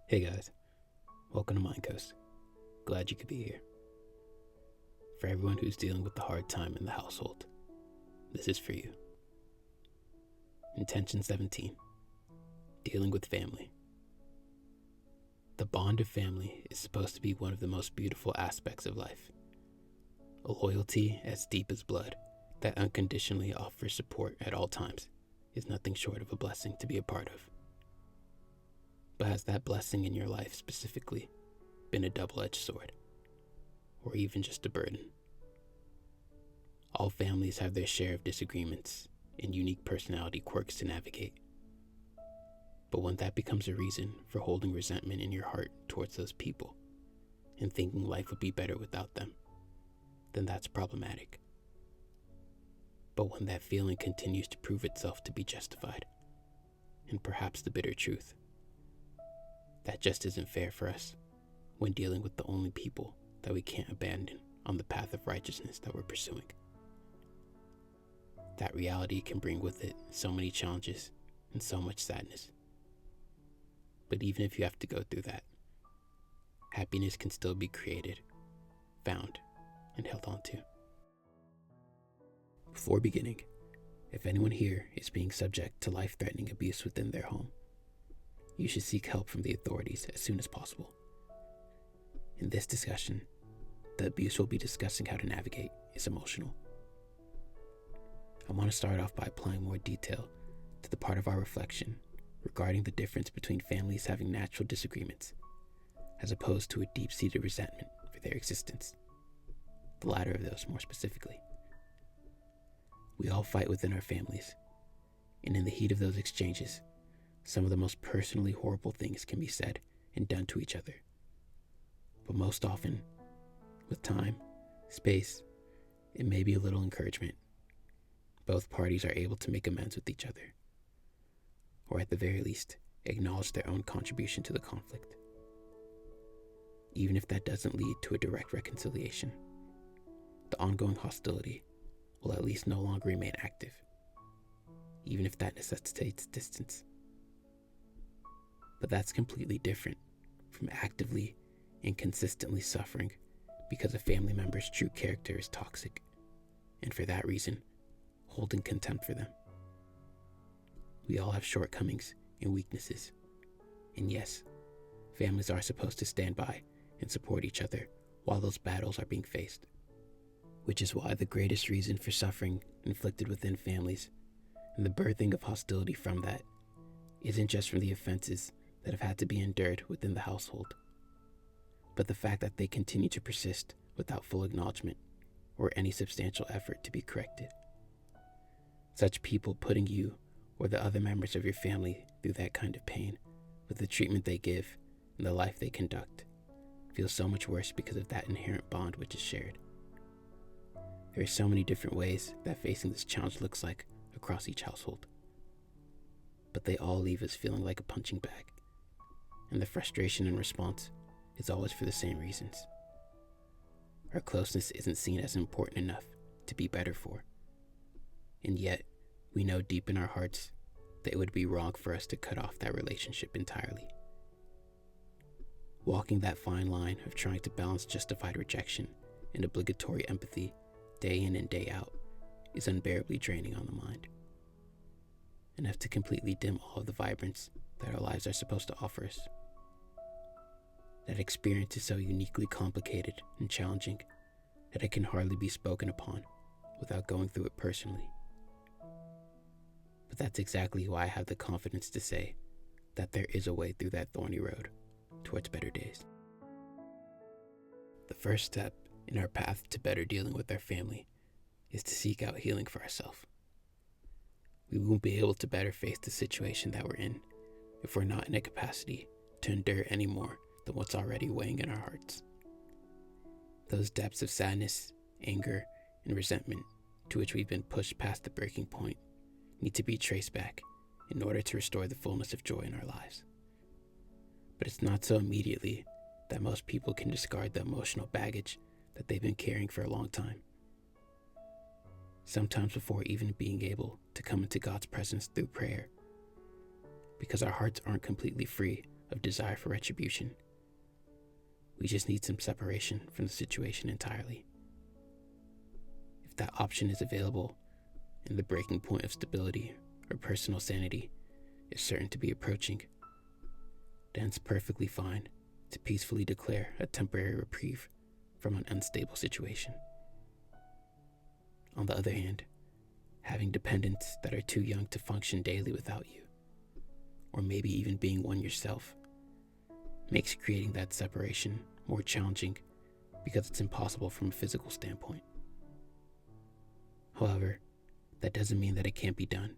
Hey guys, welcome to Mind Coast. Glad you could be here. For everyone who's dealing with the hard time in the household, this is for you. Intention 17. Dealing with family. The bond of family is supposed to be one of the most beautiful aspects of life. A loyalty as deep as blood that unconditionally offers support at all times is nothing short of a blessing to be a part of. But has that blessing in your life specifically been a double-edged sword, or even just a burden? All families have their share of disagreements and unique personality quirks to navigate. But when that becomes a reason for holding resentment in your heart towards those people and thinking life would be better without them, then that's problematic. But when that feeling continues to prove itself to be justified, and perhaps the bitter truth, that just isn't fair for us when dealing with the only people that we can't abandon on the path of righteousness that we're pursuing. That reality can bring with it so many challenges and so much sadness. But even if you have to go through that, happiness can still be created, found, and held on to. Before beginning, if anyone here is being subject to life-threatening abuse within their home, you should seek help from the authorities as soon as possible. In this discussion, the abuse we'll be discussing how to navigate is emotional. I want to start off by applying more detail to the part of our reflection regarding the difference between families having natural disagreements as opposed to a deep-seated resentment for their existence. The latter of those more specifically. We all fight within our families, and in the heat of those exchanges, some of the most personally horrible things can be said and done to each other. But most often, with time, space, and maybe a little encouragement, both parties are able to make amends with each other, or at the very least, acknowledge their own contribution to the conflict. Even if that doesn't lead to a direct reconciliation, the ongoing hostility will at least no longer remain active, even if that necessitates distance. But that's completely different from actively and consistently suffering because a family member's true character is toxic, and for that reason, holding contempt for them. We all have shortcomings and weaknesses, and yes, families are supposed to stand by and support each other while those battles are being faced, which is why the greatest reason for suffering inflicted within families and the birthing of hostility from that isn't just from the offenses that have had to be endured within the household, but the fact that they continue to persist without full acknowledgement or any substantial effort to be corrected. Such people putting you or the other members of your family through that kind of pain with the treatment they give and the life they conduct feels so much worse because of that inherent bond which is shared. There are so many different ways that facing this challenge looks like across each household, but they all leave us feeling like a punching bag, and the frustration and response is always for the same reasons. Our closeness isn't seen as important enough to be better for, and yet we know deep in our hearts that it would be wrong for us to cut off that relationship entirely. Walking that fine line of trying to balance justified rejection and obligatory empathy day in and day out is unbearably draining on the mind, enough to completely dim all of the vibrance that our lives are supposed to offer us. That experience is so uniquely complicated and challenging that it can hardly be spoken upon without going through it personally. But that's exactly why I have the confidence to say that there is a way through that thorny road towards better days. The first step in our path to better dealing with our family is to seek out healing for ourselves. We won't be able to better face the situation that we're in if we're not in a capacity to endure any more than what's already weighing in our hearts. Those depths of sadness, anger, and resentment to which we've been pushed past the breaking point need to be traced back in order to restore the fullness of joy in our lives. But it's not so immediately that most people can discard the emotional baggage that they've been carrying for a long time. Sometimes before even being able to come into God's presence through prayer, because our hearts aren't completely free of desire for retribution. We just need some separation from the situation entirely. If that option is available and the breaking point of stability or personal sanity is certain to be approaching, then it's perfectly fine to peacefully declare a temporary reprieve from an unstable situation. On the other hand, having dependents that are too young to function daily without you, or maybe even being one yourself, makes creating that separation more challenging because it's impossible from a physical standpoint. However, that doesn't mean that it can't be done,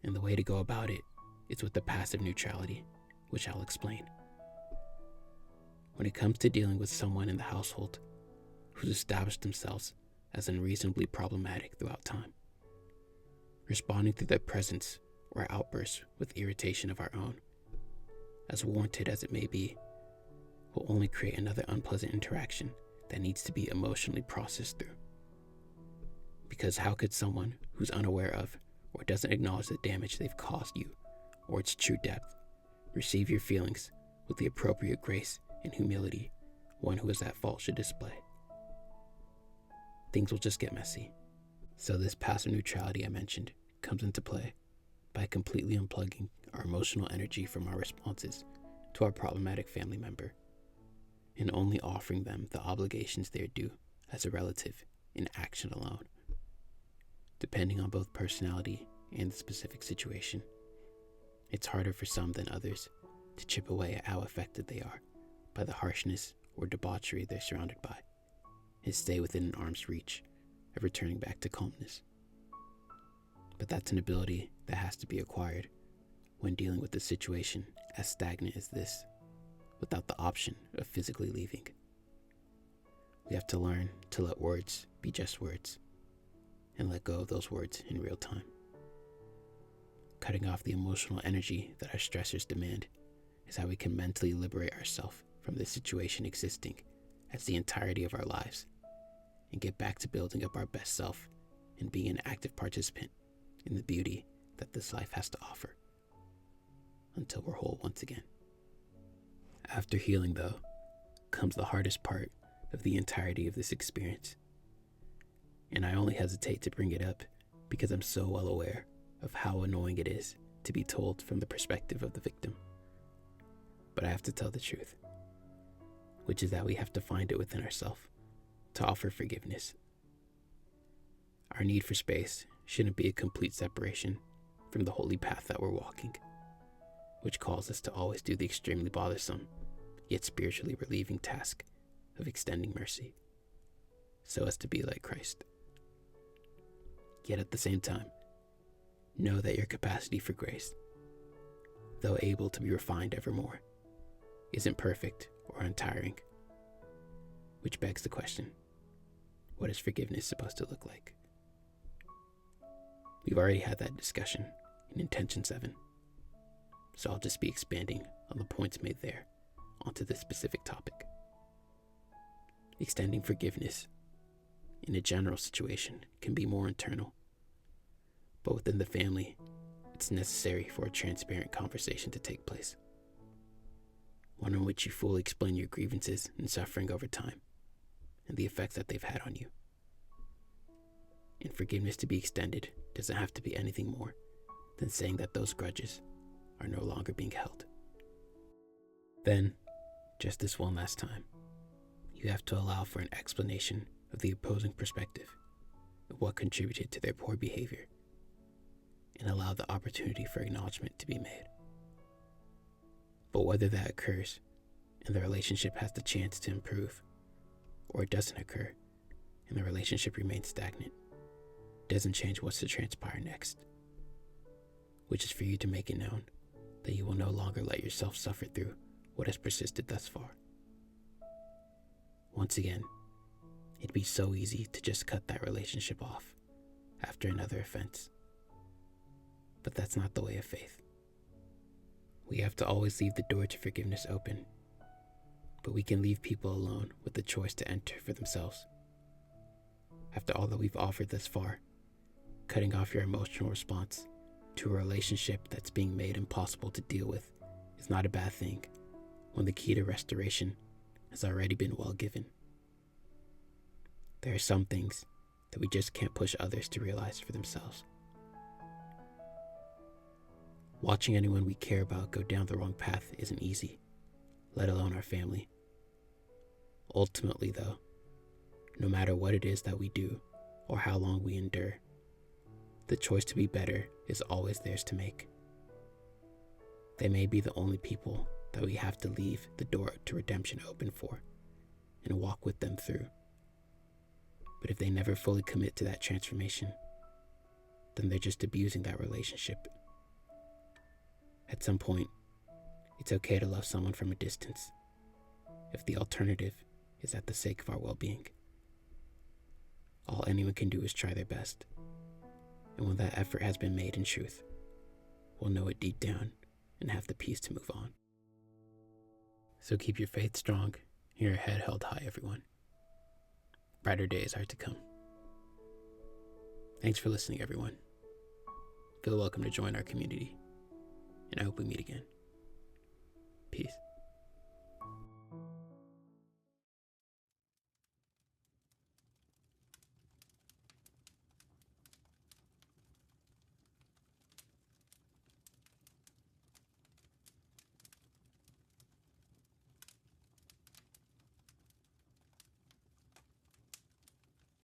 and the way to go about it is with the passive neutrality, which I'll explain. When it comes to dealing with someone in the household who's established themselves as unreasonably problematic throughout time, responding to their presence or outbursts with irritation of our own, as warranted as it may be, will only create another unpleasant interaction that needs to be emotionally processed through. Because how could someone who's unaware of or doesn't acknowledge the damage they've caused you or its true depth receive your feelings with the appropriate grace and humility one who is at fault should display? Things will just get messy. So this passive neutrality I mentioned comes into play by completely unplugging our emotional energy from our responses to our problematic family member and only offering them the obligations they are due as a relative in action alone. Depending on both personality and the specific situation, it's harder for some than others to chip away at how affected they are by the harshness or debauchery they're surrounded by, and stay within an arm's reach of returning back to calmness. But that's an ability that has to be acquired when dealing with a situation as stagnant as this, without the option of physically leaving. We have to learn to let words be just words, and let go of those words in real time. Cutting off the emotional energy that our stressors demand is how we can mentally liberate ourselves from this situation existing as the entirety of our lives, and get back to building up our best self and being an active participant in the beauty that this life has to offer, until we're whole once again. After healing, though, comes the hardest part of the entirety of this experience. And I only hesitate to bring it up because I'm so well aware of how annoying it is to be told from the perspective of the victim. But I have to tell the truth, which is that we have to find it within ourselves to offer forgiveness. Our need for space shouldn't be a complete separation from the holy path that we're walking, which calls us to always do the extremely bothersome, yet spiritually relieving task of extending mercy, so as to be like Christ. Yet at the same time, know that your capacity for grace, though able to be refined evermore, isn't perfect or untiring. Which begs the question, what is forgiveness supposed to look like? We've already had that discussion in Intention 7, so I'll just be expanding on the points made there onto this specific topic. Extending forgiveness in a general situation can be more internal, but within the family, it's necessary for a transparent conversation to take place, one in which you fully explain your grievances and suffering over time and the effects that they've had on you. And forgiveness to be extended doesn't have to be anything more than saying that those grudges are no longer being held. Then, just this one last time, you have to allow for an explanation of the opposing perspective of what contributed to their poor behavior, and allow the opportunity for acknowledgement to be made. But whether that occurs and the relationship has the chance to improve, or it doesn't occur and the relationship remains stagnant, doesn't change what's to transpire next, which is for you to make it known that you will no longer let yourself suffer through what has persisted thus far. Once again, it'd be so easy to just cut that relationship off after another offense. But that's not the way of faith. We have to always leave the door to forgiveness open, but we can leave people alone with the choice to enter for themselves. After all that we've offered thus far, cutting off your emotional response to a relationship that's being made impossible to deal with is not a bad thing when the key to restoration has already been well given. There are some things that we just can't push others to realize for themselves. Watching anyone we care about go down the wrong path isn't easy, let alone our family. Ultimately, though, no matter what it is that we do or how long we endure, the choice to be better is always theirs to make. They may be the only people that we have to leave the door to redemption open for and walk with them through. But if they never fully commit to that transformation, then they're just abusing that relationship. At some point, it's okay to love someone from a distance if the alternative is at the sake of our well-being. All anyone can do is try their best. And when that effort has been made in truth, we'll know it deep down and have the peace to move on. So keep your faith strong and your head held high, everyone. Brighter days are to come. Thanks for listening, everyone. Feel welcome to join our community, and I hope we meet again. Peace.